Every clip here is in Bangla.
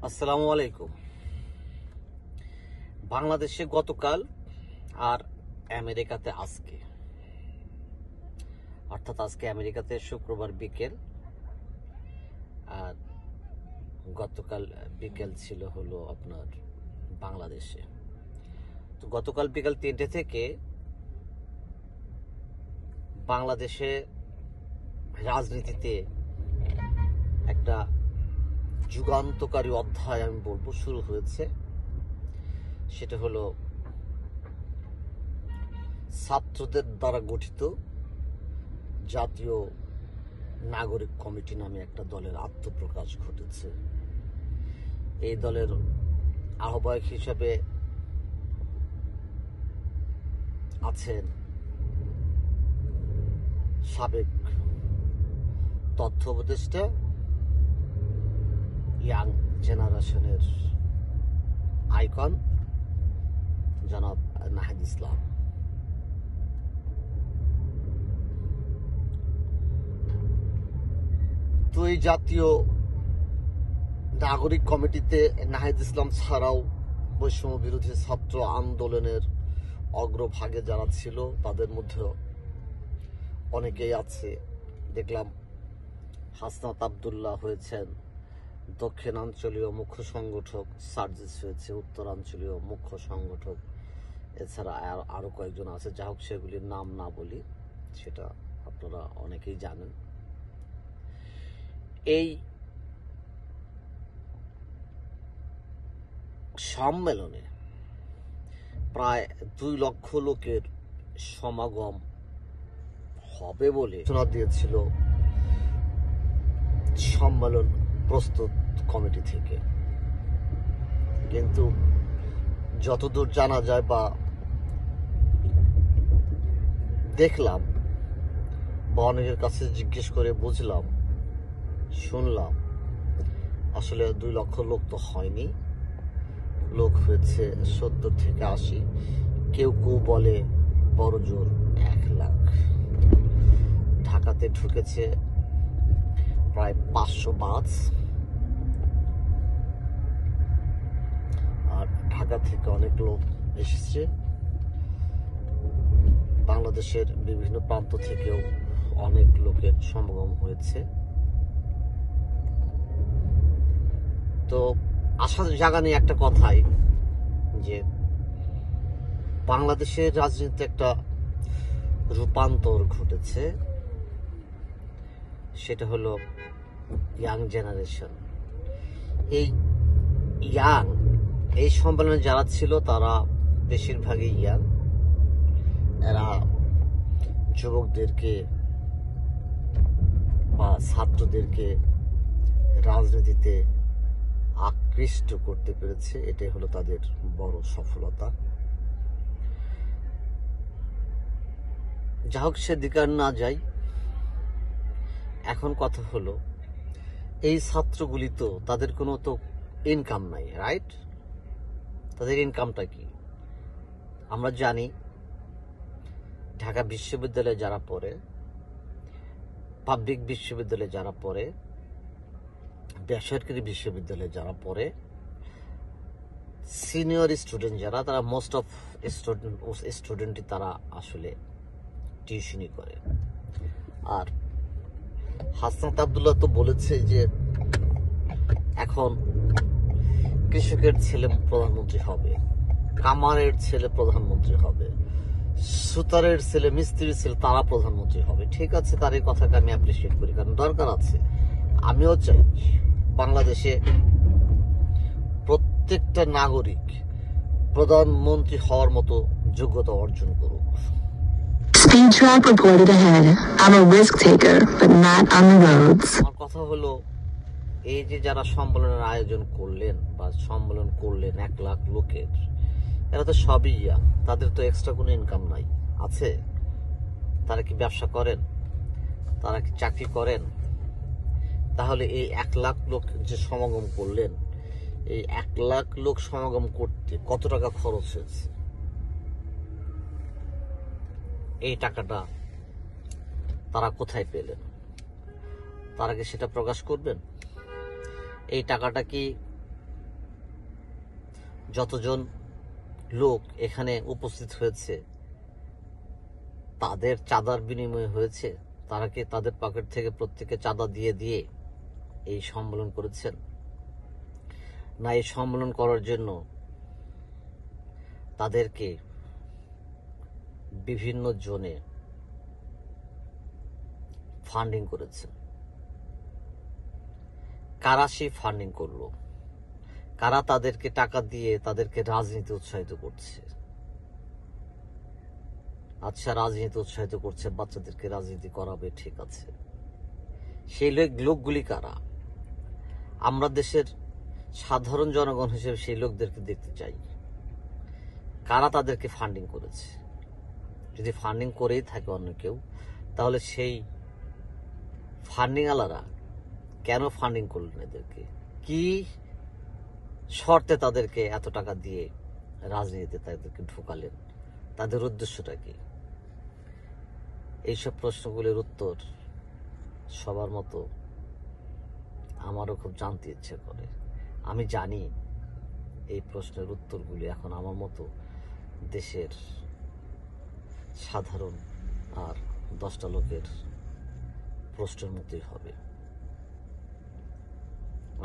আসসালামু আলাইকুম। বাংলাদেশে গতকাল আর আমেরিকাতে আজকে, অর্থাৎ আজকে আমেরিকাতে শুক্রবার বিকেল আর গতকাল বিকেল ছিল হলো আপনার বাংলাদেশে। তো গতকাল বিকেল 3টে থেকে বাংলাদেশে রাজনীতিতে একটা যুগান্তকারী অধ্যায় আমি বলবো শুরু হয়েছে। সেটা হলো ছাত্রদের দ্বারা গঠিত জাতীয় নাগরিক কমিটি নামে একটা দলের আত্মপ্রকাশ ঘটেছে। এই দলের আহ্বায়ক হিসেবে আছেন সাবেক তথ্য উপদেষ্টা, ইয়াং জেনারেশনের আইকন জনাব নাহিদ ইসলাম। তো এই জাতীয় নাগরিক কমিটিতে নাহিদ ইসলাম ছাড়াও বৈষম্য বিরোধী ছাত্র আন্দোলনের অগ্রভাগে যারা ছিল তাদের মধ্যে অনেকেই আছে। দেখলাম হাসনাত আব্দুল্লাহ হয়েছেন দক্ষিণাঞ্চলীয় মুখ্য সংগঠক, সার্জিস হয়েছে উত্তরাঞ্চলীয় মুখ্য সংগঠক, এছাড়া আরো কয়েকজন আছে। যা হোক, সেগুলির নাম না বলি, সেটা আপনারা অনেকেই জানেন। এই সম্মেলনে প্রায় 2 লক্ষ লোকের সমাগম হবে বলে সূচনা দিয়েছিল সম্মেলন প্রস্তুত কমিটি থেকে। কিন্তু যতদূর জানা যায় বা দেখলাম বা অনেকের কাছে জিজ্ঞেস করে বুঝলাম, শুনলাম, আসলে 2 লক্ষ লোক তো হয়নি, লোক হয়েছে 70 থেকে 80। কেউ কেউ বলে বড় জোর 1 লাখ। ঢাকাতে ঢুকেছে প্রায় 500 বাস, আর ঢাকা থেকে অনেক লোক এসেছে। বাংলাদেশের বিভিন্ন প্রান্ত থেকেও অনেক লোকের সমাগম হয়েছে। তো আশা জাগানি একটা কথাই যে বাংলাদেশের রাজনীতিতে একটা রূপান্তর ঘটেছে। সেটা হলো ইয়াং জেনারেশন। এই সম্মেলনে যারা ছিল তারা বেশিরভাগই ইয়াং। এরা যুবকদেরকে বা ছাত্রদেরকে রাজনীতিতে আকৃষ্ট করতে পেরেছে। এটাই হলো তাদের বড় সফলতা। যা হোক, সেদিকে আর না যাই। এখন কথা হলো, এই ছাত্রগুলি তো তাদের কোনো তো ইনকাম নাই, রাইট? তাদের ইনকামটা কি? আমরা জানি ঢাকা বিশ্ববিদ্যালয়ে যারা পড়ে, পাবলিক বিশ্ববিদ্যালয়ে যারা পড়ে, বেসরকারি বিশ্ববিদ্যালয়ে যারা পড়ে, সিনিয়র স্টুডেন্ট যারা, তারা মোস্ট অফ স্টুডেন্টই তারা আসলে টিউশনি করে। আর হাসনাত আব্দুল্লাহ তো বলেছে যে এখন কৃষকের ছেলে প্রধানমন্ত্রী হবে, কামারের ছেলে প্রধানমন্ত্রী হবে, সুতারের ছেলে, মিস্ত্রির ছেলে, তারা প্রধানমন্ত্রী হবে। ঠিক আছে, তার এই কথাকে আমি অ্যাপ্রিসিয়েট করি, কারণ দরকার আছে। আমিও চাই বাংলাদেশে প্রত্যেকটা নাগরিক প্রধানমন্ত্রী হওয়ার মতো যোগ্যতা অর্জন করুক। Speed trap reported ahead. I'm a risk taker, but not on the roads. আমার কথা হলো, এই যে যারা সম্মেলনের আয়োজন করলেন বা সম্মেলন করলেন 1 লাখ লোকের, এরা তো সবই ইয়া। তাদের তো এক্সট্রা কোনো ইনকাম নাই, আছে? তারা কি ব্যবসা করেন? তারা কি চাকরি করেন? তাহলে এই 1 লাখ লোক যে সমাগম করলেন, এই 1 লাখ লোক সমাগম করতে কত টাকা খরচ হয়েছে? এই টাকাটা তারা কোথায় পেলেন? তারা কি সেটা প্রকাশ করবেন? এই টাকাটা কি যতজন লোক এখানে উপস্থিত হয়েছে তাদের চাঁদার বিনিময় হয়েছে? তারা কি তাদের পকেট থেকে প্রত্যেকে চাঁদা দিয়ে দিয়ে এই সম্মেলন করেছেন? না এই সম্মেলন করার জন্য তাদেরকে বিভিন্ন জনে ফান্ডিং করেছেন? কারা সেই ফান্ডিং করলো? কারা তাদেরকে টাকা দিয়ে তাদেরকে রাজনীতি উৎসাহিত করছে? আচ্ছা, রাজনীতি উৎসাহিত করছে, বাচ্চাদেরকে রাজনীতি করাবে, ঠিক আছে, সেই লোকগুলি কারা? আমরা দেশের সাধারণ জনগণ হিসেবে সেই লোকদেরকে দেখতে চাই। কারা তাদেরকে ফান্ডিং করেছে? যদি ফান্ডিং করেই থাকে অন্য কেউ, তাহলে সেই ফান্ডিং আলারা কেন ফান্ডিং করলেন? এদেরকে কি শর্তে তাদেরকে এত টাকা দিয়ে রাজনীতিতে তাদেরকে ঢোকালেন? তাদের উদ্দেশ্যটা কি? এইসব প্রশ্নগুলির উত্তর সবার মতো আমারও খুব জানতে ইচ্ছে করে। আমি জানি এই প্রশ্নের উত্তরগুলি এখন আমার মতো দেশের সাধারণ আর 10টা লোকের প্রশ্নের মতোই হবে।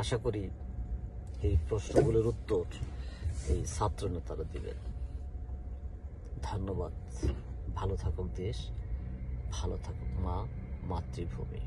আশা করি এই প্রশ্নগুলোর উত্তর এই ছাত্র নেতারা দিবেন। ধন্যবাদ। ভালো থাকুক দেশ, ভালো থাকুক মা, মাতৃভূমি।